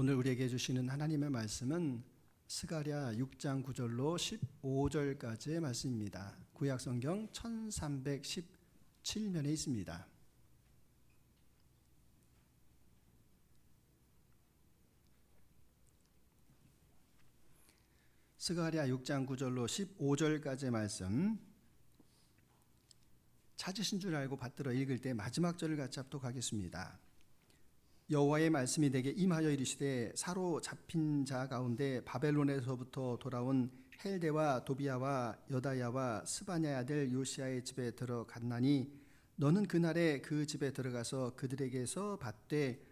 오늘 우리에게 주시는 하나님의 말씀은 스가랴 6장 9절로 15절까지의 말씀입니다. 구약성경 1317면에 있습니다. 스가랴 6장 9절로 15절까지의 말씀, 찾으신 줄 알고 받들어 읽을 때 마지막 절을 같이 합독하겠습니다. 여호와의 말씀이 내게 임하여 이르시되, 사로잡힌 자 가운데 바벨론에서부터 돌아온 헬데와 도비야와 여다야와 스바냐의 아들 요시야의 집에 들어갔나니, 너는 그날에 그 집에 들어가서 그들에게서 받되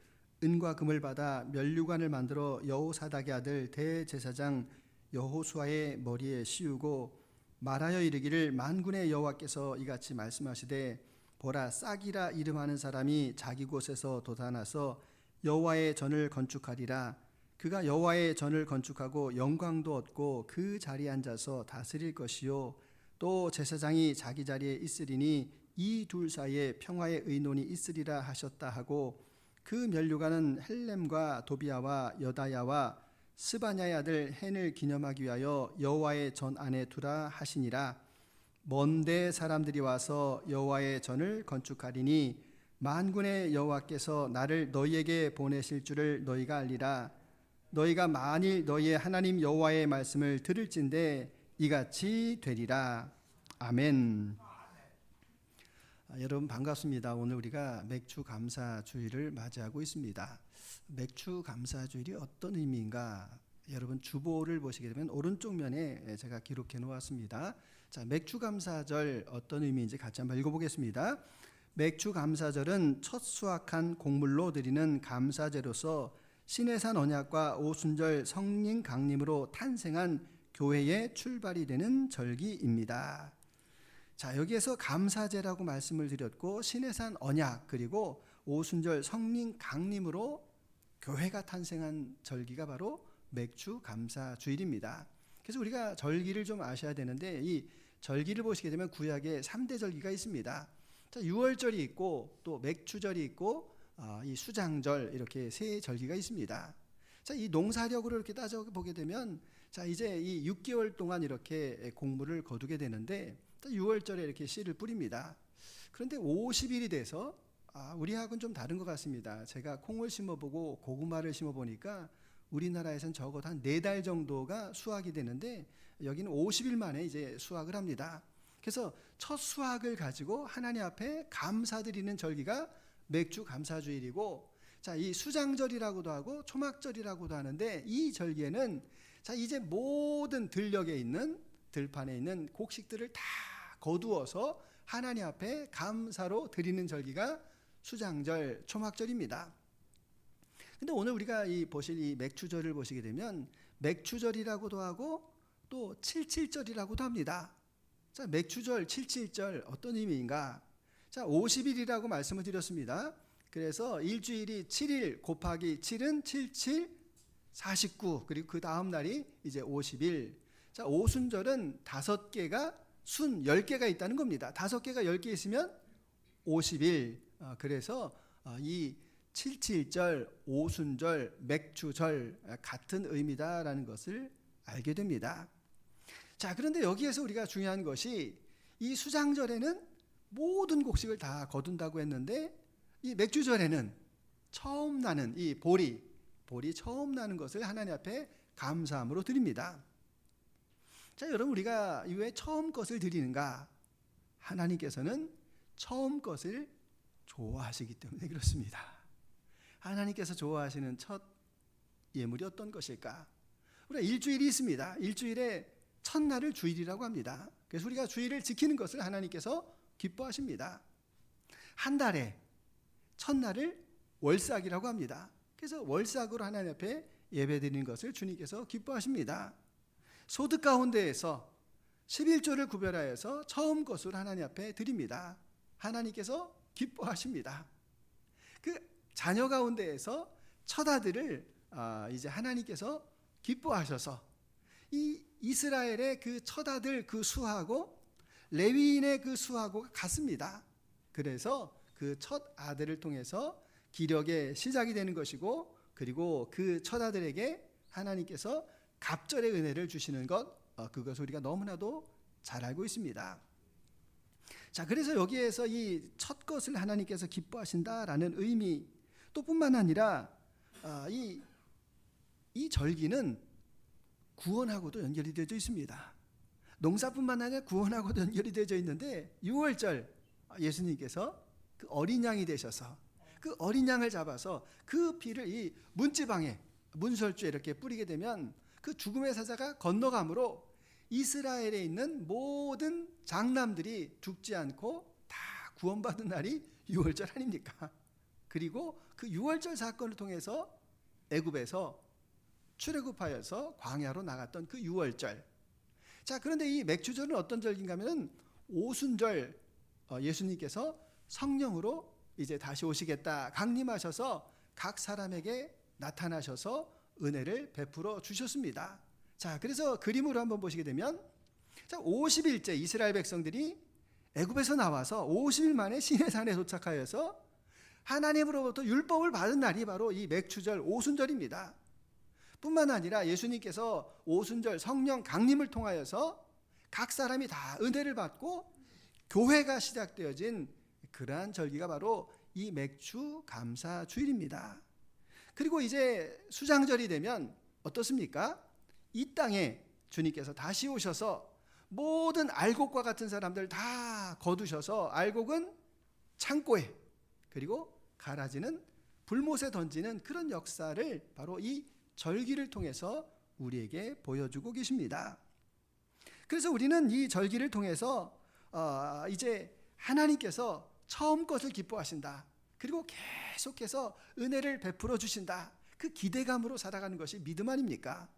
은과 금을 받아 면류관을 만들어 여호사닥의 아들 대제사장 여호수아의 머리에 씌우고 말하여 이르기를, 만군의 여호와께서 이같이 말씀하시되, 보라, 싹이라 이름하는 사람이 자기 곳에서 돋아나서 여호와의 전을 건축하리라. 그가 여호와의 전을 건축하고 영광도 얻고 그 자리에 앉아서 다스릴 것이요, 또 제사장이 자기 자리에 있으리니 이 둘 사이에 평화의 의논이 있으리라 하셨다 하고, 그 면류관은 헬렘과 도비야와 여다야와 스바냐의 아들 헨을 기념하기 위하여 여호와의 전 안에 두라 하시니라. 먼데 사람들이 와서 여호와의 전을 건축하리니 만군의 여호와께서 나를 너희에게 보내실 줄을 너희가 알리라. 너희가 만일 너희의 하나님 여호와의 말씀을 들을진대 이같이 되리라. 아멘. 여러분 반갑습니다. 오늘 우리가 맥주 감사 주일을 맞이하고 있습니다. 맥주 감사 주일이 어떤 의미인가? 여러분 주보를 보시게 되면 오른쪽 면에 제가 기록해 놓았습니다. 자, 맥주 감사절 어떤 의미인지 같이 한번 읽어보겠습니다. 맥주 감사절은 첫 수확한 곡물로 드리는 감사제로서 시내산 언약과 오순절 성령 강림으로 탄생한 교회의 출발이 되는 절기입니다. 자, 여기에서 감사제라고 말씀을 드렸고, 시내산 언약 그리고 오순절 성령 강림으로 교회가 탄생한 절기가 바로 맥주 감사 주일입니다. 그래서 우리가 절기를 좀 아셔야 되는데, 이 절기를 보시게 되면 구약에 3대 절기가 있습니다. 자, 유월절이 있고 또 맥주절이 있고 이 수장절, 이렇게 세 절기가 있습니다. 자, 이 농사력으로 이렇게 따져 보게 되면, 자, 이제 이 6개월 동안 이렇게 곡물을 거두게 되는데, 6월절에 이렇게 씨를 뿌립니다. 그런데 50일이 돼서 우리하고는 좀 다른 것 같습니다. 제가 콩을 심어보고 고구마를 심어보니까 우리나라에서는 적어도 한 4달 정도가 수확이 되는데, 여기는 50일 만에 이제 수확을 합니다. 그래서 첫 수확을 가지고 하나님 앞에 감사드리는 절기가 맥주 감사주일이고, 자, 이 수장절이라고도 하고 초막절이라고도 하는데, 이 절기에는 자, 이제 모든 들녘에 있는 들판에 있는 곡식들을 다 거두어서 하나님 앞에 감사로 드리는 절기가 수장절, 초막절입니다. 근데 오늘 우리가 보실 이 맥주절을 보시게 되면 맥주절이라고도 하고 또 칠칠절이라고도 합니다. 자, 맥주절, 칠칠절 어떤 의미인가? 자, 50일이라고 말씀을 드렸습니다. 그래서 일주일이 7일 곱하기 7은 77, 49, 그리고 그 다음 날이 이제 50일. 자, 오순절은 5개가 순 10개가 있다는 겁니다. 5개가 10개 있으면 50일. 그래서 이 칠칠절, 오순절, 맥주절 같은 의미다라는 것을 알게 됩니다. 자, 그런데 여기에서 우리가 중요한 것이, 이 수장절에는 모든 곡식을 다 거둔다고 했는데, 이 맥주절에는 처음 나는 이 보리 처음 나는 것을 하나님 앞에 감사함으로 드립니다. 자, 여러분, 우리가 왜 처음 것을 드리는가? 하나님께서는 처음 것을 좋아하시기 때문에 그렇습니다. 하나님께서 좋아하시는 첫 예물이 어떤 것일까? 우리가 일주일이 있습니다. 일주일에 첫날을 주일이라고 합니다. 그래서 우리가 주일을 지키는 것을 하나님께서 기뻐하십니다. 한 달에 첫날을 월삭이라고 합니다. 그래서 월삭으로 하나님 앞에 예배드리는 것을 주님께서 기뻐하십니다. 소득 가운데에서 11조를 구별하여서 처음 것을 하나님 앞에 드립니다. 하나님께서 기뻐하십니다. 그 자녀 가운데에서 첫 아들을 이제 하나님께서 기뻐하셔서, 이 이스라엘의 그 첫 아들 그 수하고 레위인의 그 수하고가 같습니다. 그래서 그 첫 아들을 통해서 기력의 시작이 되는 것이고, 그리고 그 처자들에게 하나님께서 갑절의 은혜를 주시는 것, 그것을 우리가 너무나도 잘 알고 있습니다. 자, 그래서 여기에서 이 첫 것을 하나님께서 기뻐하신다라는 의미, 또 뿐만 아니라 이 절기는 구원하고도 연결이 되어 있습니다. 농사뿐만 아니라 구원하고도 연결이 되어 있는데, 6월절 예수님께서 그 어린 양이 되셔서 그 어린 양을 잡아서 그 피를 이 문지방에, 문설주에 이렇게 뿌리게 되면 그 죽음의 사자가 건너감으로 이스라엘에 있는 모든 장남들이 죽지 않고 다 구원받은 날이 6월절 아닙니까? 그리고 그 6월절 사건을 통해서 애굽에서 출애굽하여서 광야로 나갔던 그 6월절. 자, 그런데 이 맥주절은 어떤 절기인가 하면은 오순절, 예수님께서 성령으로 이제 다시 오시겠다 강림하셔서 각 사람에게 나타나셔서 은혜를 베풀어 주셨습니다. 자, 그래서 그림으로 한번 보시게 되면, 자, 50일째 이스라엘 백성들이 애굽에서 나와서 50일 만에 시내산에 도착하여서 하나님으로부터 율법을 받은 날이 바로 이 맥주절 오순절입니다. 뿐만 아니라 예수님께서 오순절 성령 강림을 통하여서 각 사람이 다 은혜를 받고 교회가 시작되어진 그러한 절기가 바로 이 맥주 감사 주일입니다. 그리고 이제 수장절이 되면 어떻습니까? 이 땅에 주님께서 다시 오셔서 모든 알곡과 같은 사람들 다 거두셔서, 알곡은 창고에, 그리고 가라지는 불못에 던지는 그런 역사를 바로 이 절기를 통해서 우리에게 보여주고 계십니다. 그래서 우리는 이 절기를 통해서 이제 하나님께서 처음 것을 기뻐하신다, 그리고 계속해서 은혜를 베풀어 주신다, 그 기대감으로 살아가는 것이 믿음 아닙니까?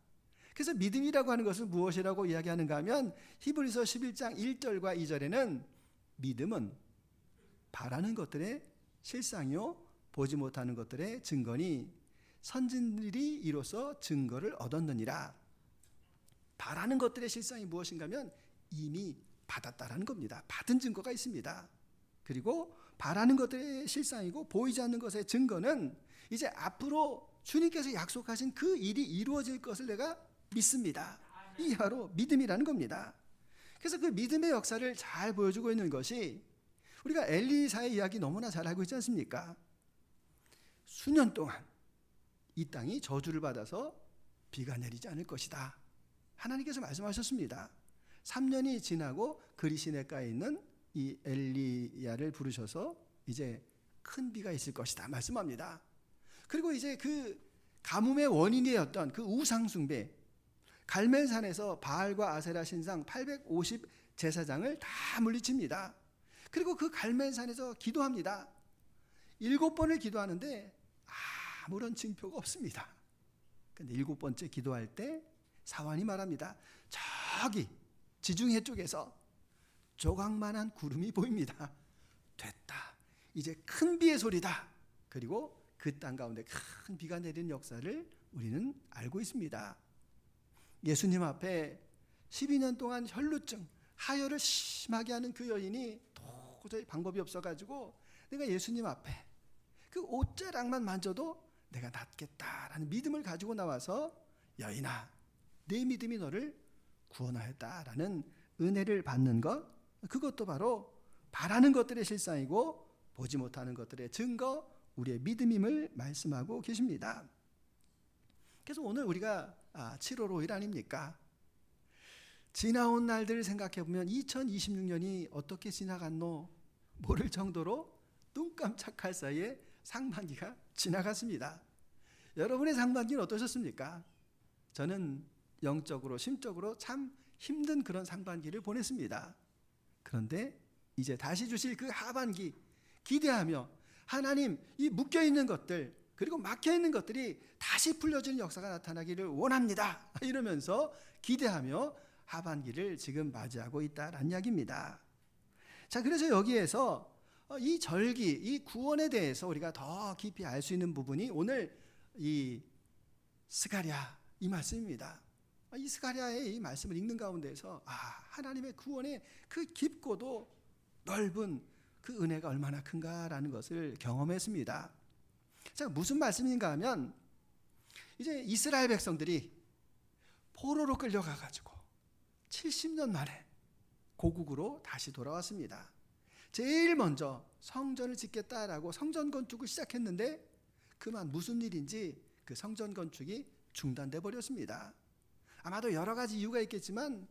그래서 믿음이라고 하는 것은 무엇이라고 이야기하는가 하면, 히브리서 11장 1절과 2절에는 믿음은 바라는 것들의 실상이요 보지 못하는 것들의 증거니 선진들이 이로써 증거를 얻었느니라. 바라는 것들의 실상이 무엇인가 하면 이미 받았다라는 겁니다. 받은 증거가 있습니다. 그리고 바라는 것들의 실상이고 보이지 않는 것의 증거는 이제 앞으로 주님께서 약속하신 그 일이 이루어질 것을 내가 믿습니다. 이게 바로 믿음이라는 겁니다. 그래서 그 믿음의 역사를 잘 보여주고 있는 것이, 우리가 엘리사의 이야기 너무나 잘 알고 있지 않습니까? 수년 동안 이 땅이 저주를 받아서 비가 내리지 않을 것이다, 하나님께서 말씀하셨습니다. 3년이 지나고 그리 시내가에 있는 이 엘리야를 부르셔서 이제 큰 비가 있을 것이다 말씀합니다. 그리고 이제 그 가뭄의 원인이었던 그 우상숭배, 갈멜산에서 바알과 아세라 신상 850 제사장을 다 물리칩니다. 그리고 그 갈멜산에서 기도합니다. 7번을 기도하는데 아무런 징표가 없습니다. 근데 7번째 기도할 때 사환이 말합니다. 저기 지중해 쪽에서 조각만한 구름이 보입니다. 됐다, 이제 큰 비의 소리다. 그리고 그 땅 가운데 큰 비가 내리는 역사를 우리는 알고 있습니다. 예수님 앞에 12년 동안 혈루증, 하혈을 심하게 하는 그 여인이 도저히 방법이 없어가지고 내가 예수님 앞에 그 옷자락만 만져도 내가 낫겠다라는 믿음을 가지고 나와서, 여인아, 내 믿음이 너를 구원하였다라는 은혜를 받는 것, 그것도 바로 바라는 것들의 실상이고 보지 못하는 것들의 증거, 우리의 믿음임을 말씀하고 계십니다. 그래서 오늘 우리가 7월 5일 아닙니까? 지나온 날들을 생각해 보면 2026년이 어떻게 지나갔노 모를 정도로 눈 깜짝할 사이에 상반기가 지나갔습니다. 여러분의 상반기는 어떠셨습니까? 저는 영적으로 심적으로 참 힘든 그런 상반기를 보냈습니다. 그런데 이제 다시 주실 그 하반기 기대하며, 하나님, 이 묶여있는 것들 그리고 막혀있는 것들이 다시 풀려지는 역사가 나타나기를 원합니다, 이러면서 기대하며 하반기를 지금 맞이하고 있다라는 이야기입니다. 자, 그래서 여기에서 이 절기, 이 구원에 대해서 우리가 더 깊이 알 수 있는 부분이 오늘 이 스가랴 이 말씀입니다. 이 스가랴의 이 말씀을 읽는 가운데서 하나님의 구원의 그 깊고도 넓은 그 은혜가 얼마나 큰가라는 것을 경험했습니다. 자, 무슨 말씀인가 하면 이제 이스라엘 백성들이 포로로 끌려가 가지고 70년 만에 고국으로 다시 돌아왔습니다. 제일 먼저 성전을 짓겠다라고 성전 건축을 시작했는데 그만 무슨 일인지 그 성전 건축이 중단돼 버렸습니다. 아마도 여러 가지 이유가 있겠지만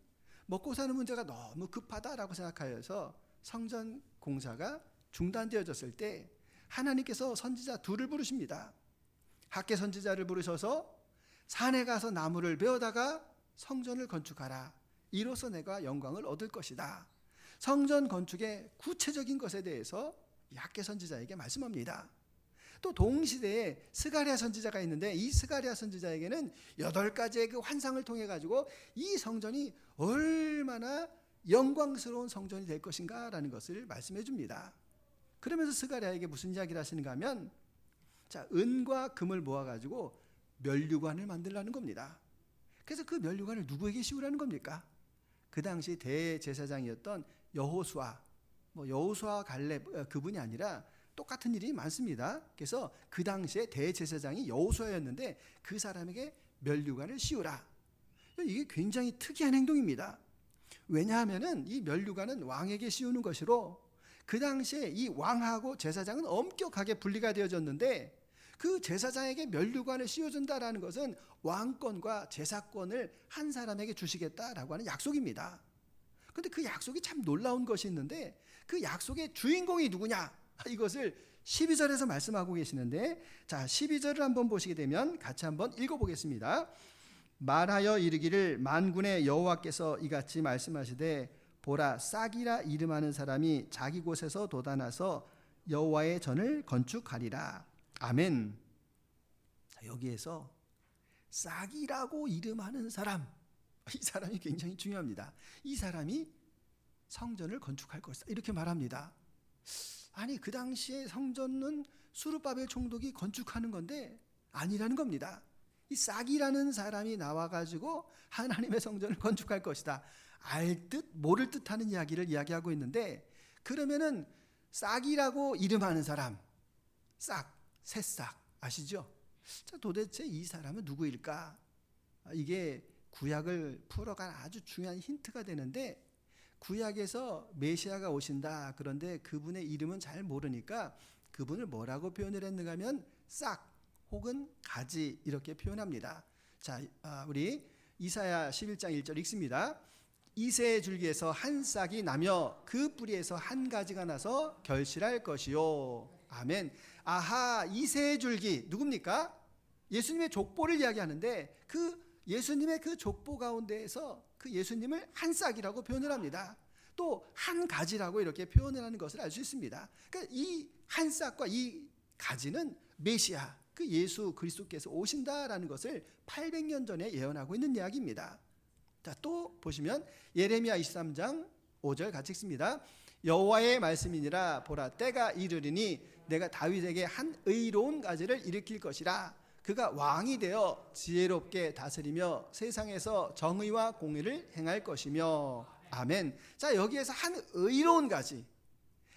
먹고 사는 문제가 너무 급하다라고 생각하여서 성전 공사가 중단되어졌을 때 하나님께서 선지자 둘을 부르십니다. 학개 선지자를 부르셔서 산에 가서 나무를 베어다가 성전을 건축하라. 이로써 내가 영광을 얻을 것이다. 성전 건축의 구체적인 것에 대해서 학개 선지자에게 말씀합니다. 또 동시대에 스가랴 선지자가 있는데 이 스가랴 선지자에게는 8가지의 그 환상을 통해 가지고 이 성전이 얼마나 영광스러운 성전이 될 것인가라는 것을 말씀해 줍니다. 그러면서 스가랴에게 무슨 이야기를 하시는가 하면 자, 은과 금을 모아 가지고 면류관을 만들라는 겁니다. 그래서 그 면류관을 누구에게 씌우라는 겁니까? 그 당시 대제사장이었던 여호수아, 여호수아 갈렙 그분이 아니라 똑같은 일이 많습니다. 그래서 그 당시에 대제사장이 여호수아였는데 그 사람에게 면류관을 씌우라. 이게 굉장히 특이한 행동입니다. 왜냐하면은 이 면류관은 왕에게 씌우는 것이로 그 당시에 이 왕하고 제사장은 엄격하게 분리가 되어졌는데 그 제사장에게 면류관을 씌워준다라는 것은 왕권과 제사권을 한 사람에게 주시겠다라고 하는 약속입니다. 그런데 그 약속이 참 놀라운 것이 있는데 그 약속의 주인공이 누구냐? 이것을 12절에서 말씀하고 계시는데 자 12절을 한번 보시게 되면 같이 한번 읽어보겠습니다. 말하여 이르기를 만군의 여호와께서 이같이 말씀하시되 보라 싹이라 이름하는 사람이 자기 곳에서 돋아나서 여호와의 전을 건축하리라. 아멘. 자, 여기에서 싹이라고 이름하는 사람, 이 사람이 굉장히 중요합니다. 이 사람이 성전을 건축할 것이다 이렇게 말합니다. 아니 그 당시에 성전은 수르바벨 총독이 건축하는 건데 아니라는 겁니다. 이 싹이라는 사람이 나와가지고 하나님의 성전을 건축할 것이다. 알듯 모를 듯하는 이야기를 이야기하고 있는데 그러면은 싹이라고 이름하는 사람, 싹, 새싹 아시죠? 자, 도대체 이 사람은 누구일까? 이게 구약을 풀어간 아주 중요한 힌트가 되는데 구약에서 메시아가 오신다. 그런데 그분의 이름은 잘 모르니까 그분을 뭐라고 표현을 했는가 하면 싹 혹은 가지 이렇게 표현합니다. 자, 우리 이사야 11장 1절 읽습니다. 이새의 줄기에서 한 싹이 나며 그 뿌리에서 한 가지가 나서 결실할 것이요. 아멘. 아하, 이새의 줄기 누굽니까? 예수님의 족보를 이야기하는데 그 예수님의 그 족보 가운데에서 그 예수님을 한 싹이라고 표현을 합니다. 또 한 가지라고 이렇게 표현을 하는 것을 알 수 있습니다. 그러니까 이 한 싹과 이 가지는 메시아, 그 예수 그리스도께서 오신다라는 것을 800년 전에 예언하고 있는 이야기입니다. 자, 또 보시면 예레미야 23장 5절 같이 읽습니다. 여호와의 말씀이니라 보라 때가 이르리니 내가 다윗에게 한 의로운 가지를 일으킬 것이라. 그가 왕이 되어 지혜롭게 다스리며 세상에서 정의와 공의를 행할 것이며. 아멘. 자, 여기에서 한 의로운 가지.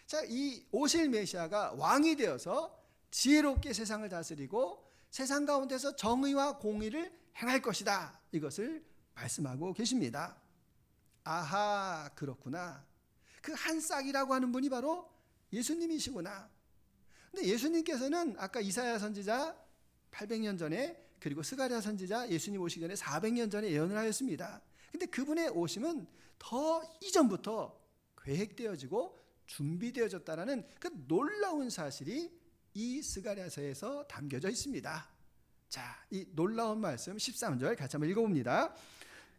자, 이 오실 메시아가 왕이 되어서 지혜롭게 세상을 다스리고 세상 가운데서 정의와 공의를 행할 것이다. 이것을 말씀하고 계십니다. 아하, 그렇구나. 그 한 싹이라고 하는 분이 바로 예수님이시구나. 근데 예수님께서는 아까 이사야 선지자 800년 전에 그리고 스가랴 선지자 예수님 오시기 전에 400년 전에 예언을 하였습니다. 근데 그분의 오심은 더 이전부터 계획되어지고 준비되어졌다라는 그 놀라운 사실이 이 스가랴서에서 담겨져 있습니다. 자, 이 놀라운 말씀 13절 같이 한번 읽어봅니다.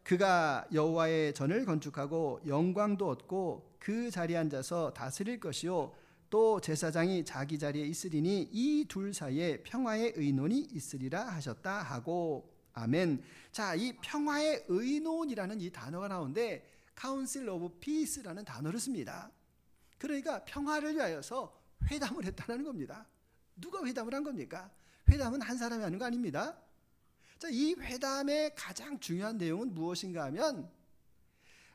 그가 여호와의 전을 건축하고 영광도 얻고 그 자리에 앉아서 다스릴 것이요 또 제사장이 자기 자리에 있으리니 이 둘 사이에 평화의 의논이 있으리라 하셨다 하고. 아멘. 자, 이 평화의 의논이라는 이 단어가 나오는데 Council of Peace라는 단어를 씁니다. 그러니까 평화를 위하여서 회담을 했다는 겁니다. 누가 회담을 한 겁니까? 회담은 한 사람이 하는 거 아닙니다. 자, 이 회담의 가장 중요한 내용은 무엇인가 하면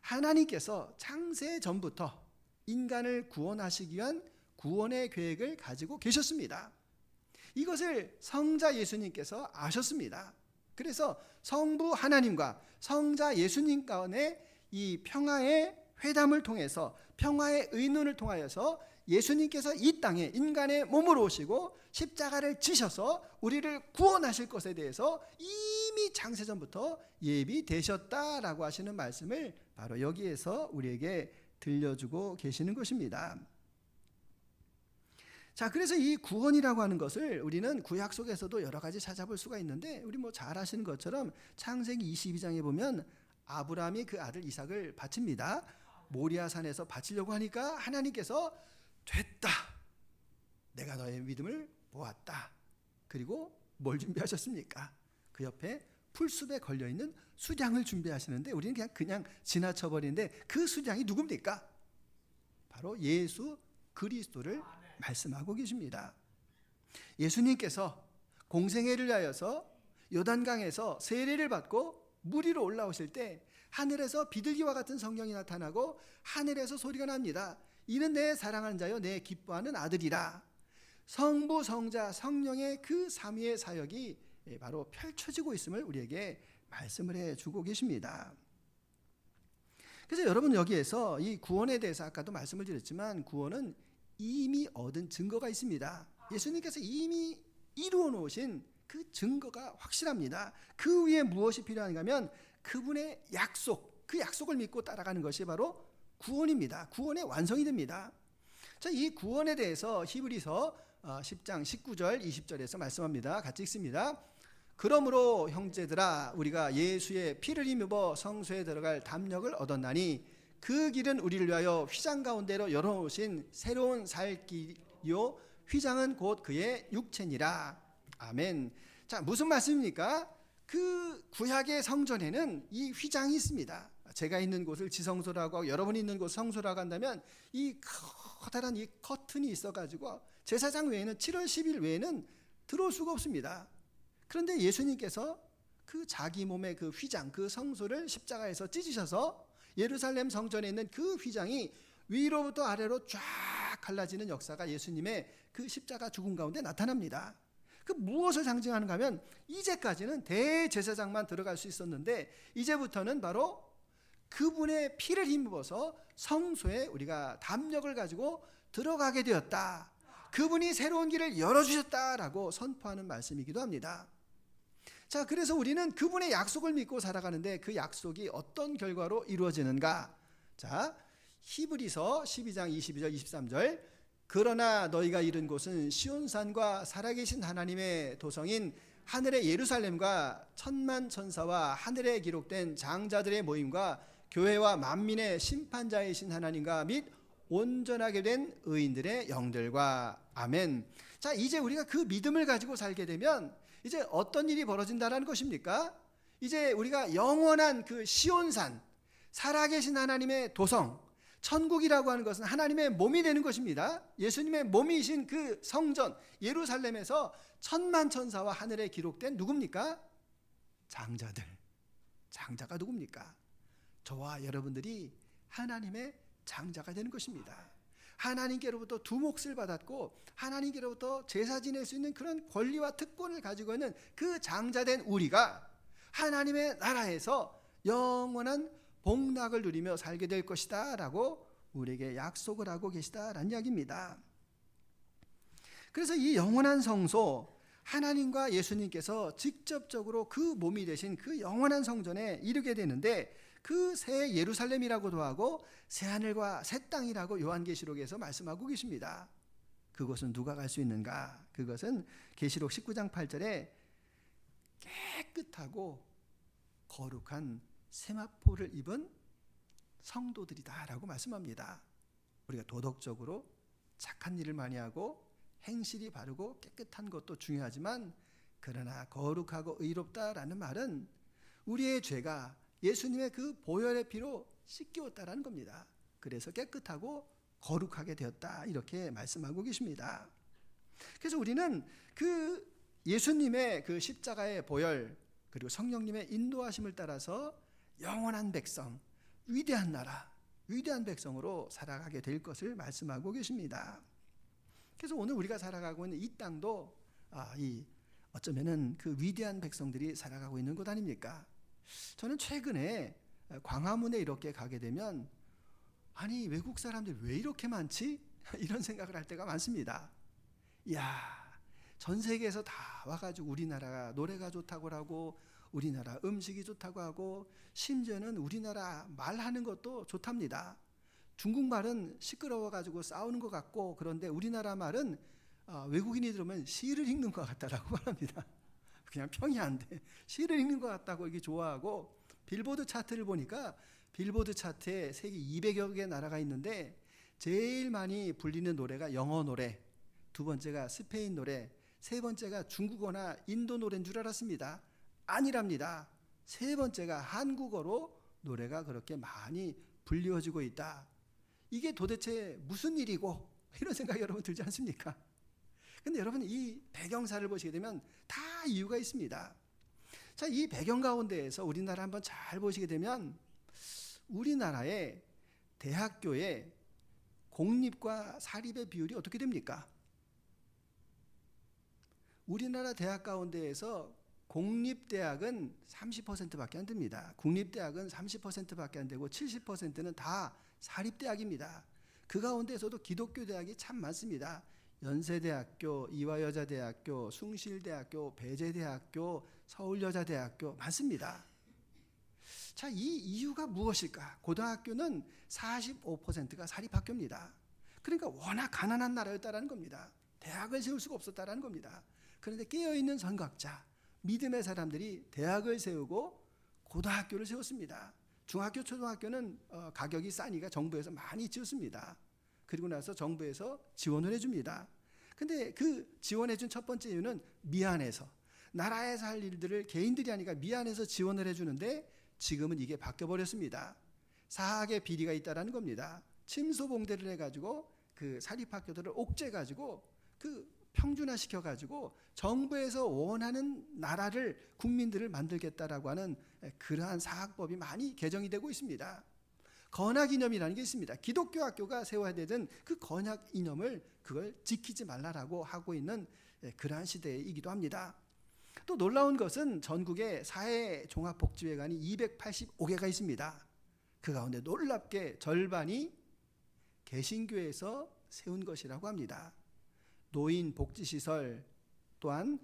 하나님께서 창세 전부터 인간을 구원하시기 위한 구원의 계획을 가지고 계셨습니다. 이것을 성자 예수님께서 아셨습니다. 그래서 성부 하나님과 성자 예수님 간의 이 평화의 회담을 통해서, 평화의 의논을 통하여서 예수님께서 이 땅에 인간의 몸으로 오시고 십자가를 지셔서 우리를 구원하실 것에 대해서 이미 창세전부터 예비되셨다라고 하시는 말씀을 바로 여기에서 우리에게 들려주고 계시는 것입니다. 자, 그래서 이 구원이라고 하는 것을 우리는 구약 속에서도 여러 가지 찾아볼 수가 있는데, 우리 뭐 잘 아시는 것처럼 창세기 22장에 보면 아브라함이 그 아들 이삭을 바칩니다. 모리아 산에서 바치려고 하니까 하나님께서 됐다, 내가 너의 믿음을 보았다. 그리고 뭘 준비하셨습니까? 그 옆에 풀숲에 걸려있는 수량을 준비하시는데, 우리는 그냥 지나쳐버리는데 그 수량이 누굽니까? 바로 예수 그리스도를 말씀하고 계십니다. 예수님께서 공생애를 위하여서 요단강에서 세례를 받고 물 위로 올라오실 때 하늘에서 비둘기와 같은 성령이 나타나고 하늘에서 소리가 납니다. 이는 내 사랑하는 자요 내 기뻐하는 아들이라. 성부, 성자, 성령의 그 삼위의 사역이 바로 펼쳐지고 있음을 우리에게 말씀을 해주고 계십니다. 그래서 여러분, 여기에서 이 구원에 대해서 아까도 말씀을 드렸지만 구원은 이미 얻은 증거가 있습니다. 예수님께서 이미 이루어 놓으신 그 증거가 확실합니다. 그 위에 무엇이 필요한가 하면 그분의 약속, 그 약속을 믿고 따라가는 것이 바로 구원입니다. 구원의 완성이 됩니다. 자, 이 구원에 대해서 히브리서 10장 19절 20절에서 말씀합니다. 같이 읽습니다. 그러므로 형제들아, 우리가 예수의 피를 힘입어 성소에 들어갈 담력을 얻었나니 그 길은 우리를 위하여 휘장 가운데로 열어놓으신 새로운 살 길이요 휘장은 곧 그의 육체니라. 아멘. 자, 무슨 말씀입니까? 그 구약의 성전에는 이 휘장이 있습니다. 제가 있는 곳을 지성소라고 하고 여러분이 있는 곳을 성소라고 한다면 이 커다란 이 커튼이 있어가지고 제사장 외에는 7월 10일 외에는 들어올 수가 없습니다. 그런데 예수님께서 그 자기 몸의 그 휘장, 그 성소를 십자가에서 찢으셔서 예루살렘 성전에 있는 그 휘장이 위로부터 아래로 쫙 갈라지는 역사가 예수님의 그 십자가 죽음 가운데 나타납니다. 그 무엇을 상징하는가 하면 이제까지는 대제사장만 들어갈 수 있었는데 이제부터는 바로 그분의 피를 힘입어서 성소에 우리가 담력을 가지고 들어가게 되었다. 그분이 새로운 길을 열어주셨다라고 선포하는 말씀이기도 합니다. 자, 그래서 우리는 그분의 약속을 믿고 살아가는데 그 약속이 어떤 결과로 이루어지는가? 자, 히브리서 12장 22절 23절 그러나 너희가 이른 곳은 시온산과 살아계신 하나님의 도성인 하늘의 예루살렘과 천만 천사와 하늘에 기록된 장자들의 모임과 교회와 만민의 심판자이신 하나님과 및 온전하게 된 의인들의 영들과. 아멘. 자, 이제 우리가 그 믿음을 가지고 살게 되면 이제 어떤 일이 벌어진다는 것입니까? 이제 우리가 영원한 그 시온산, 살아계신 하나님의 도성, 천국이라고 하는 것은 하나님의 몸이 되는 것입니다. 예수님의 몸이신 그 성전 예루살렘에서 천만 천사와 하늘에 기록된 누굽니까? 장자들. 장자가 누굽니까? 저와 여러분들이 하나님의 장자가 되는 것입니다. 하나님께로부터 두 몫을 받았고 하나님께로부터 제사 지낼 수 있는 그런 권리와 특권을 가지고 있는 그 장자된 우리가 하나님의 나라에서 영원한 복락을 누리며 살게 될 것이다 라고 우리에게 약속을 하고 계시다라는 이야기입니다. 그래서 이 영원한 성소, 하나님과 예수님께서 직접적으로 그 몸이 되신 그 영원한 성전에 이르게 되는데 그 새 예루살렘이라고도 하고 새 하늘과 새 땅이라고 요한계시록에서 말씀하고 계십니다. 그것은 누가 갈 수 있는가? 그것은 계시록 19장 8절에 깨끗하고 거룩한 세마포를 입은 성도들이다라고 말씀합니다. 우리가 도덕적으로 착한 일을 많이 하고 행실이 바르고 깨끗한 것도 중요하지만 그러나 거룩하고 의롭다라는 말은 우리의 죄가 예수님의 그 보혈의 피로 씻겨왔다라는 겁니다. 그래서 깨끗하고 거룩하게 되었다 이렇게 말씀하고 계십니다. 그래서 우리는 그 예수님의 그 십자가의 보혈 그리고 성령님의 인도하심을 따라서 영원한 백성, 위대한 나라, 위대한 백성으로 살아가게 될 것을 말씀하고 계십니다. 그래서 오늘 우리가 살아가고 있는 이 땅도 이 어쩌면은 그 위대한 백성들이 살아가고 있는 곳 아닙니까? 저는 최근에 광화문에 이렇게 가게 되면 아니 외국 사람들 왜 이렇게 많지? 이런 생각을 할 때가 많습니다. 이야, 전 세계에서 다 와가지고 우리나라가 노래가 좋다고 하고 우리나라 음식이 좋다고 하고 심지어는 우리나라 말하는 것도 좋답니다. 중국말은 시끄러워가지고 싸우는 것 같고 그런데 우리나라 말은 외국인이 들으면 시를 읽는 것 같다라고 말합니다. 그냥 평이 안 돼. 시를 읽는 것 같다고 이게 좋아하고 빌보드 차트를 보니까 빌보드 차트에 세계 200여 개 나라가 있는데 제일 많이 불리는 노래가 영어 노래, 두 번째가 스페인 노래, 세 번째가 중국어나 인도 노래인 줄 알았습니다. 아니랍니다. 세 번째가 한국어로 노래가 그렇게 많이 불리워지고 있다. 이게 도대체 무슨 일이고 이런 생각이 여러분 들지 않습니까? 근데 여러분 이 배경사를 보시게 되면 다 이유가 있습니다. 자, 이 배경 가운데에서 우리나라 한번 잘 보시게 되면 우리나라의 대학교의 공립과 사립의 비율이 어떻게 됩니까? 우리나라 대학 가운데에서 공립대학은 30%밖에 안 됩니다. 국립대학은 30%밖에 안 되고 70%는 다 사립대학입니다. 그 가운데서도 기독교 대학이 참 많습니다. 연세대학교, 이화여자대학교, 숭실대학교, 배재대학교, 서울여자대학교 많습니다. 자, 이 이유가 무엇일까? 고등학교는 45%가 사립학교입니다. 그러니까 워낙 가난한 나라였다라는 겁니다. 대학을 세울 수가 없었다라는 겁니다. 그런데 깨어있는 선각자, 믿음의 사람들이 대학을 세우고 고등학교를 세웠습니다. 중학교, 초등학교는 가격이 싸니까 정부에서 많이 지었습니다. 그리고 나서 정부에서 지원을 해줍니다. 근데 그 지원해준 첫 번째 이유는 미안해서, 나라에서 할 일들을 개인들이 하니까 미안해서 지원을 해주는데 지금은 이게 바뀌어버렸습니다. 사학의 비리가 있다라는 겁니다. 침소봉대를 해가지고 그 사립학교들을 옥죄가지고 그 평준화시켜가지고 정부에서 원하는 나라를 국민들을 만들겠다라고 하는 그러한 사학법이 많이 개정이 되고 있습니다. 건학 이념이라는 게 있습니다. 기독교 학교가 세워야 되던 그 건학 이념을 그걸 지키지 말라라고 하고 있는 그러한 시대이기도 합니다. 또 놀라운 것은 전국에 사회종합복지회관이 285개가 있습니다. 그 가운데 놀랍게 절반이 개신교에서 세운 것이라고 합니다. 노인 복지시설 또한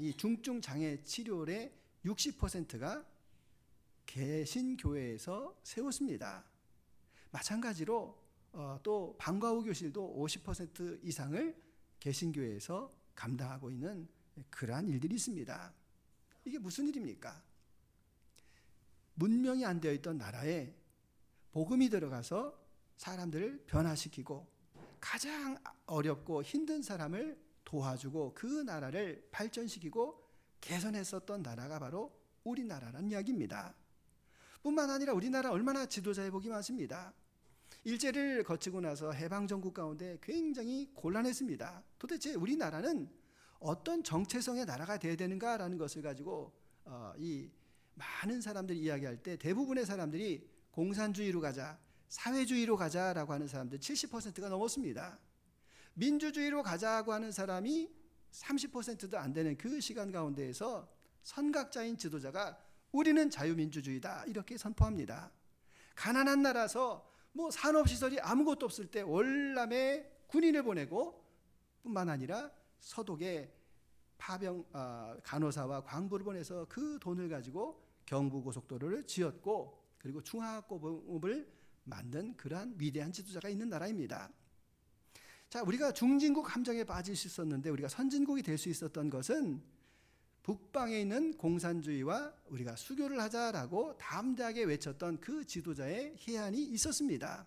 이 중증 장애 치료의 60%가 개신교회에서 세웠습니다. 마찬가지로 또 방과 후 교실도 50% 이상을 개신교회에서 감당하고 있는 그러한 일들이 있습니다. 이게 무슨 일입니까? 문명이 안 되어 있던 나라에 복음이 들어가서 사람들을 변화시키고 가장 어렵고 힘든 사람을 도와주고 그 나라를 발전시키고 개선했었던 나라가 바로 우리나라라는 이야기입니다. 뿐만 아니라 우리나라 얼마나 지도자의 복이 많습니다. 일제를 거치고 나서 해방정국 가운데 굉장히 곤란했습니다. 도대체 우리나라는 어떤 정체성의 나라가 되어야 되는가라는 것을 가지고 이 많은 사람들이 이야기할 때 대부분의 사람들이 공산주의로 가자, 사회주의로 가자라고 하는 사람들 70%가 넘었습니다. 민주주의로 가자고 하는 사람이 30%도 안 되는 그 시간 가운데에서 선각자인 지도자가 우리는 자유민주주의다 이렇게 선포합니다. 가난한 나라서 뭐 산업시설이 아무것도 없을 때 월남에 군인을 보내고 뿐만 아니라 서독에 파병 간호사와 광부를 보내서 그 돈을 가지고 경부고속도로를 지었고 그리고 중화학고법을 만든 그러한 위대한 지도자가 있는 나라입니다. 자, 우리가 중진국 함정에 빠질 수 있었는데 우리가 선진국이 될 수 있었던 것은 북방에 있는 공산주의와 우리가 수교를 하자라고 담대하게 외쳤던 그 지도자의 해안이 있었습니다.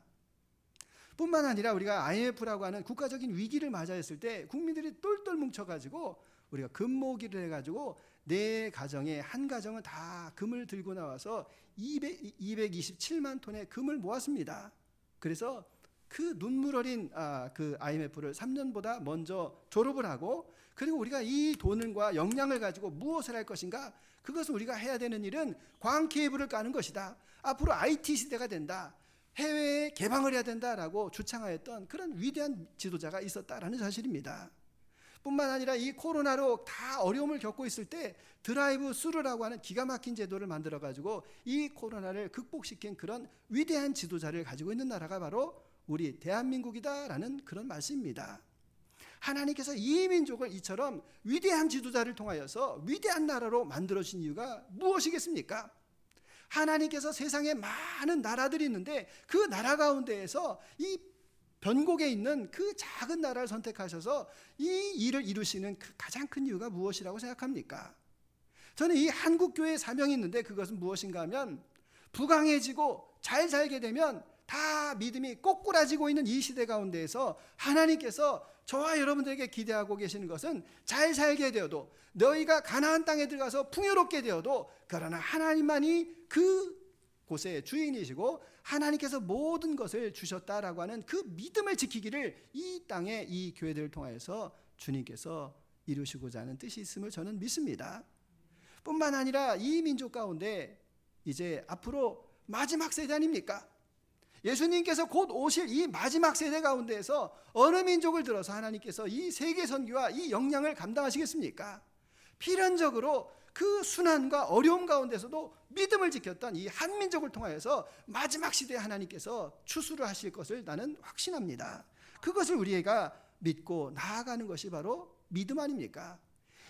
뿐만 아니라 우리가 IMF라고 하는 국가적인 위기를 맞이했을 때 국민들이 똘똘 뭉쳐가지고 우리가 금모기를 해가지고 내 가정에 한 가정은 다 금을 들고 나와서 227만 톤의 금을 모았습니다. 그래서 그 눈물 어린 그 IMF를 3년보다 먼저 졸업을 하고 그리고 우리가 이 돈과 역량을 가지고 무엇을 할 것인가? 그것은 우리가 해야 되는 일은 광 케이블을 까는 것이다. 앞으로 IT 시대가 된다. 해외에 개방을 해야 된다라고 주창하였던 그런 위대한 지도자가 있었다라는 사실입니다. 뿐만 아니라 이 코로나로 다 어려움을 겪고 있을 때 드라이브 스루라고 하는 기가 막힌 제도를 만들어 가지고 이 코로나를 극복시킨 그런 위대한 지도자를 가지고 있는 나라가 바로 우리 대한민국이다라는 그런 말씀입니다. 하나님께서 이 민족을 이처럼 위대한 지도자를 통하여서 위대한 나라로 만들어 주신 이유가 무엇이겠습니까? 하나님께서 세상에 많은 나라들이 있는데 그 나라 가운데에서 이 변곡에 있는 그 작은 나라를 선택하셔서 이 일을 이루시는 그 가장 큰 이유가 무엇이라고 생각합니까? 저는 이 한국교회의 사명이 있는데 그것은 무엇인가 하면 부강해지고 잘 살게 되면 다 믿음이 꼬꾸라지고 있는 이 시대 가운데에서 하나님께서 저와 여러분들에게 기대하고 계시는 것은 잘 살게 되어도 너희가 가나안 땅에 들어가서 풍요롭게 되어도 그러나 하나님만이 그 곳의 주인이시고 하나님께서 모든 것을 주셨다라고 하는 그 믿음을 지키기를 이 땅에 이 교회들을 통하여서 주님께서 이루시고자 하는 뜻이 있음을 저는 믿습니다. 뿐만 아니라 이 민족 가운데 이제 앞으로 마지막 세대 아닙니까? 예수님께서 곧 오실 이 마지막 세대 가운데에서 어느 민족을 들어서 하나님께서 이 세계 선교와 이 역량을 감당하시겠습니까? 필연적으로 그 순환과 어려움 가운데서도 믿음을 지켰던 이 한민족을 통하여서 마지막 시대에 하나님께서 추수를 하실 것을 나는 확신합니다. 그것을 우리가 믿고 나아가는 것이 바로 믿음 아닙니까?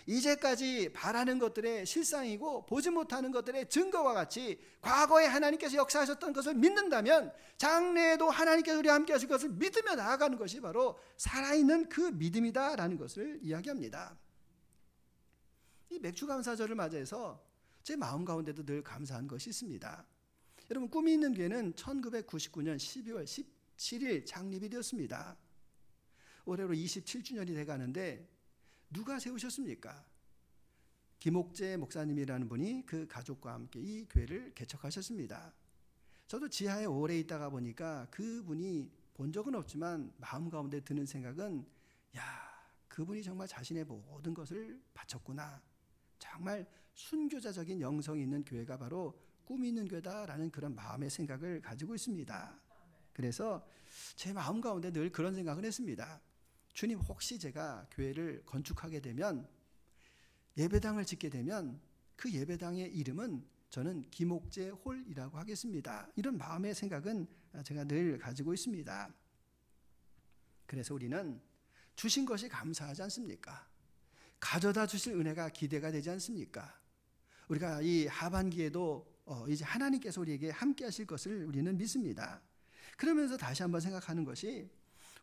이제까지 바라는 것들의 실상이고 보지 못하는 것들의 증거와 같이 과거에 하나님께서 역사하셨던 것을 믿는다면 장래에도 하나님께서 우리와 함께 하실 것을 믿으며 나아가는 것이 바로 살아있는 그 믿음이다라는 것을 이야기합니다. 이 맥주감사절을 맞이해서 제 마음 가운데도 늘 감사한 것이 있습니다. 여러분, 꿈이 있는 교회는 1999년 12월 17일 창립이 되었습니다. 올해로 27주년이 돼가는데 누가 세우셨습니까? 김옥재 목사님이라는 분이 그 가족과 함께 이 교회를 개척하셨습니다. 저도 지하에 오래 있다가 보니까 그분이 본 적은 없지만 마음 가운데 드는 생각은 그분이 정말 자신의 모든 것을 바쳤구나. 정말 순교자적인 영성이 있는 교회가 바로 꿈이 있는 교회다라는 그런 마음의 생각을 가지고 있습니다. 그래서 제 마음 가운데 늘 그런 생각을 했습니다. 주님, 혹시 제가 교회를 건축하게 되면 예배당을 짓게 되면 그 예배당의 이름은 저는 김옥재 홀이라고 하겠습니다. 이런 마음의 생각은 제가 늘 가지고 있습니다. 그래서 우리는 주신 것이 감사하지 않습니까? 가져다 주실 은혜가 기대가 되지 않습니까? 우리가 이 하반기에도 이제 하나님께서 우리에게 함께 하실 것을 우리는 믿습니다. 그러면서 다시 한번 생각하는 것이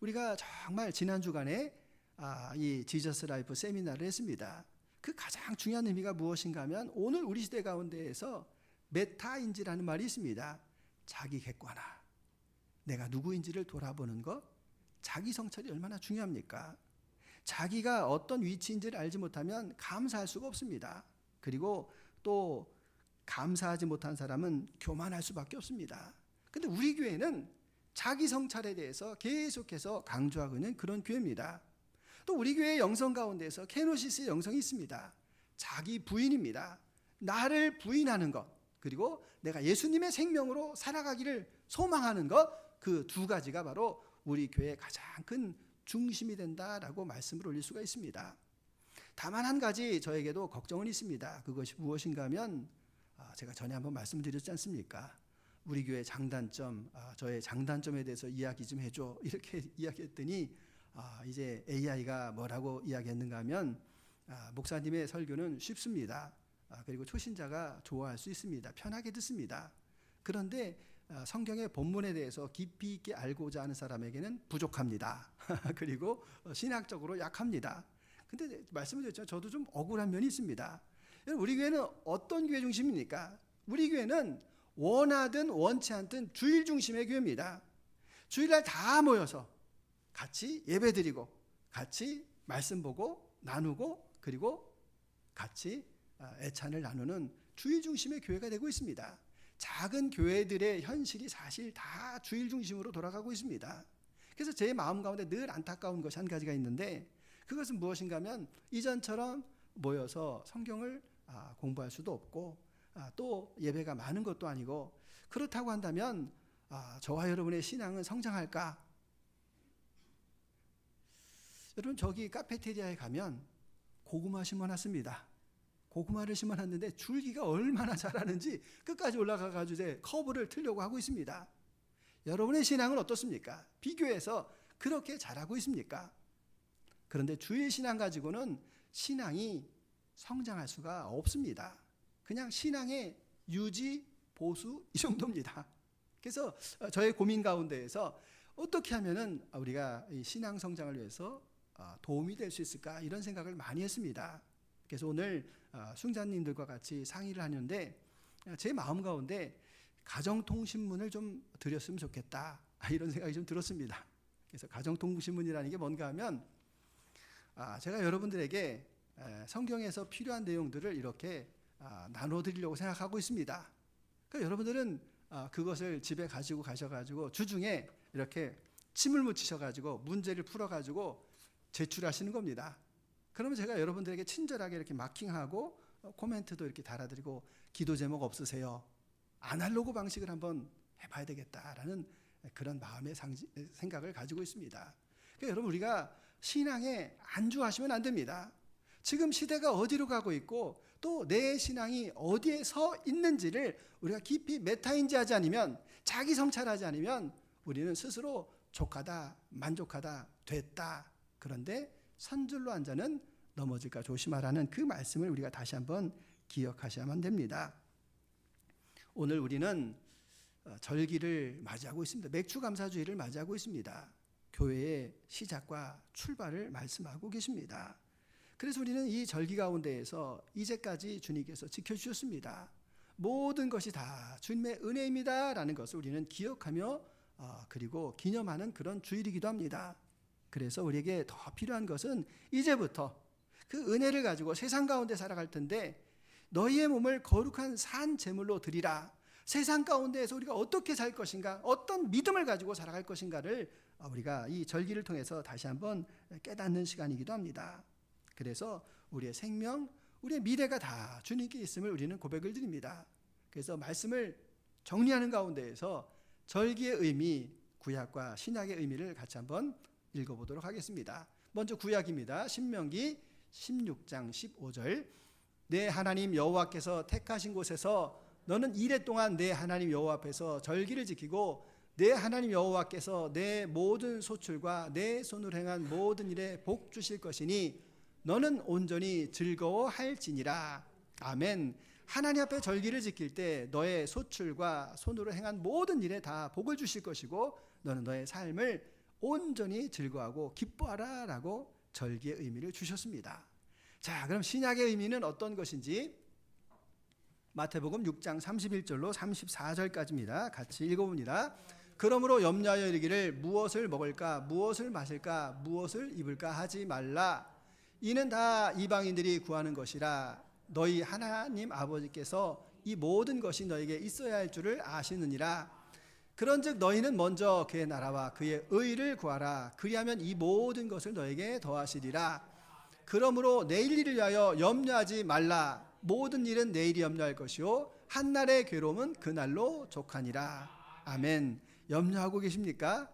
우리가 정말 지난 주간에 이 지저스 라이프 세미나를 했습니다. 그 가장 중요한 의미가 무엇인가 하면 오늘 우리 시대 가운데에서 메타인지라는 말이 있습니다. 자기 객관화. 내가 누구인지를 돌아보는 것, 자기 성찰이 얼마나 중요합니까? 자기가 어떤 위치인지를 알지 못하면 감사할 수가 없습니다. 그리고 또 감사하지 못한 사람은 교만할 수밖에 없습니다. 근데 우리 교회는 자기 성찰에 대해서 계속해서 강조하고 있는 그런 교회입니다. 또 우리 교회의 영성 가운데서 케노시스의 영성이 있습니다. 자기 부인입니다. 나를 부인하는 것, 그리고 내가 예수님의 생명으로 살아가기를 소망하는 것, 그 두 가지가 바로 우리 교회의 가장 큰 중심이 된다라고 말씀을 올릴 수가 있습니다. 다만 한 가지 저에게도 걱정은 있습니다. 그것이 무엇인가 하면 제가 전에 한번 말씀드렸지 않습니까? 우리 교회 장단점, 저의 장단점에 대해서 이야기 좀 해줘 이렇게 이야기했더니 이제 AI가 뭐라고 이야기했는가 하면 목사님의 설교는 쉽습니다. 그리고 초신자가 좋아할 수 있습니다. 편하게 듣습니다. 그런데 성경의 본문에 대해서 깊이 있게 알고자 하는 사람에게는 부족합니다. 그리고 신학적으로 약합니다. 근데 말씀을 드렸죠. 저도 좀 억울한 면이 있습니다. 우리 교회는 어떤 교회 중심입니까? 우리 교회는 원하든 원치 않든 주일 중심의 교회입니다. 주일날 다 모여서 같이 예배드리고 같이 말씀 보고 나누고 그리고 같이 애찬을 나누는 주일 중심의 교회가 되고 있습니다. 작은 교회들의 현실이 사실 다 주일 중심으로 돌아가고 있습니다. 그래서 제 마음 가운데 늘 안타까운 것이 한 가지가 있는데 그것은 무엇인가 하면 이전처럼 모여서 성경을 공부할 수도 없고 또 예배가 많은 것도 아니고 그렇다고 한다면 저와 여러분의 신앙은 성장할까? 여러분 저기 카페테리아에 가면 고구마 심어놨습니다. 고구마를 심어놨는데 줄기가 얼마나 자라는지 끝까지 올라가가지고 이제 커브를 틀려고 하고 있습니다. 여러분의 신앙은 어떻습니까? 비교해서 그렇게 자라고 있습니까? 그런데 주의 신앙 가지고는 신앙이 성장할 수가 없습니다. 그냥 신앙의 유지, 보수 이 정도입니다. 그래서 저의 고민 가운데에서 어떻게 하면은 우리가 이 신앙 성장을 위해서 도움이 될 수 있을까 이런 생각을 많이 했습니다. 그래서 오늘 숭자님들과 같이 상의를 하는데 제 마음 가운데 가정통신문을 좀 드렸으면 좋겠다 이런 생각이 좀 들었습니다. 그래서 가정통신문이라는 게 뭔가 하면 제가 여러분들에게 성경에서 필요한 내용들을 이렇게 나눠드리려고 생각하고 있습니다. 그러니까 여러분들은 그것을 집에 가지고 가셔가지고 주중에 이렇게 침을 묻히셔가지고 문제를 풀어가지고 제출하시는 겁니다. 그러면 제가 여러분들에게 친절하게 이렇게 마킹하고 코멘트도 이렇게 달아드리고 기도 제목 없으세요? 아날로그 방식을 한번 해봐야 되겠다라는 그런 마음의 생각을 가지고 있습니다. 그러니까 여러분 우리가 신앙에 안주하시면 안 됩니다. 지금 시대가 어디로 가고 있고 또 내 신앙이 어디에 서 있는지를 우리가 깊이 메타인지하지 않으면 자기 성찰하지 않으면 우리는 스스로 족하다, 만족하다, 됐다. 그런데 선줄로 앉아는 넘어질까 조심하라는 그 말씀을 우리가 다시 한번 기억하셔야만 됩니다. 오늘 우리는 절기를 맞이하고 있습니다. 맥주감사주의를 맞이하고 있습니다. 교회의 시작과 출발을 말씀하고 계십니다. 그래서 우리는 이 절기 가운데에서 이제까지 주님께서 지켜주셨습니다. 모든 것이 다 주님의 은혜입니다 라는 것을 우리는 기억하며 그리고 기념하는 그런 주일이기도 합니다. 그래서 우리에게 더 필요한 것은 이제부터 그 은혜를 가지고 세상 가운데 살아갈 텐데 너희의 몸을 거룩한 산 제물로 드리라. 세상 가운데에서 우리가 어떻게 살 것인가, 어떤 믿음을 가지고 살아갈 것인가를 우리가 이 절기를 통해서 다시 한번 깨닫는 시간이기도 합니다. 그래서 우리의 생명, 우리의 미래가 다 주님께 있음을 우리는 고백을 드립니다. 그래서 말씀을 정리하는 가운데에서 절기의 의미, 구약과 신약의 의미를 같이 한번 읽어보도록 하겠습니다. 먼저 구약입니다. 신명기 16장 15절. 내 하나님 여호와께서 택하신 곳에서 너는 이레 동안 내 하나님 여호와 앞에서 절기를 지키고 내 하나님 여호와께서 내 모든 소출과 내 손으로 행한 모든 일에 복 주실 것이니 너는 온전히 즐거워할지니라. 아멘. 하나님 앞에 절기를 지킬 때 너의 소출과 손으로 행한 모든 일에 다 복을 주실 것이고 너는 너의 삶을 온전히 즐거워하고 기뻐하라 라고 절기의 의미를 주셨습니다. 자, 그럼 신약의 의미는 어떤 것인지 마태복음 6장 31절로 34절까지입니다. 같이 읽어봅니다. 그러므로 염려하여 이르기를 무엇을 먹을까 무엇을 마실까 무엇을 입을까 하지 말라. 이는 다 이방인들이 구하는 것이라. 너희 하나님 아버지께서 이 모든 것이 너에게 있어야 할 줄을 아시느니라. 그런즉 너희는 먼저 그의 나라와 그의 의를 구하라. 그리하면 이 모든 것을 너에게 더하시리라. 그러므로 내일 일을 위하여 염려하지 말라. 모든 일은 내일이 염려할 것이요 한날의 괴로움은 그날로 족하니라. 아멘. 염려하고 계십니까?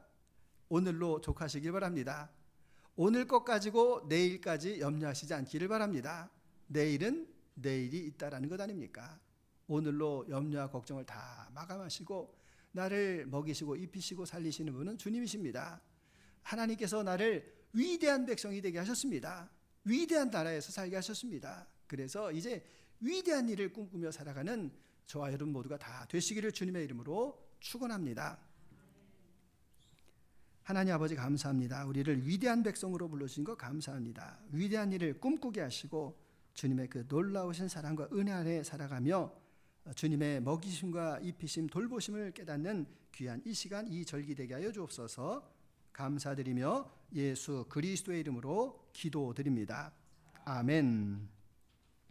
오늘로 족하시길 바랍니다. 오늘 것 가지고 내일까지 염려하시지 않기를 바랍니다. 내일은 내일이 있다라는 것 아닙니까? 오늘로 염려와 걱정을 다 마감하시고 나를 먹이시고 입히시고 살리시는 분은 주님이십니다. 하나님께서 나를 위대한 백성이 되게 하셨습니다. 위대한 나라에서 살게 하셨습니다. 그래서 이제 위대한 일을 꿈꾸며 살아가는 저와 여러분 모두가 다 되시기를 주님의 이름으로 축원합니다. 하나님 아버지 감사합니다. 우리를 위대한 백성으로 불러주신 것 감사합니다. 위대한 일을 꿈꾸게 하시고 주님의 그 놀라우신 사랑과 은혜 아래 살아가며 주님의 먹이심과 입히심 돌보심을 깨닫는 귀한 이 시간 이 절기 되게 하여 주옵소서. 감사드리며 예수 그리스도의 이름으로 기도드립니다. 아멘.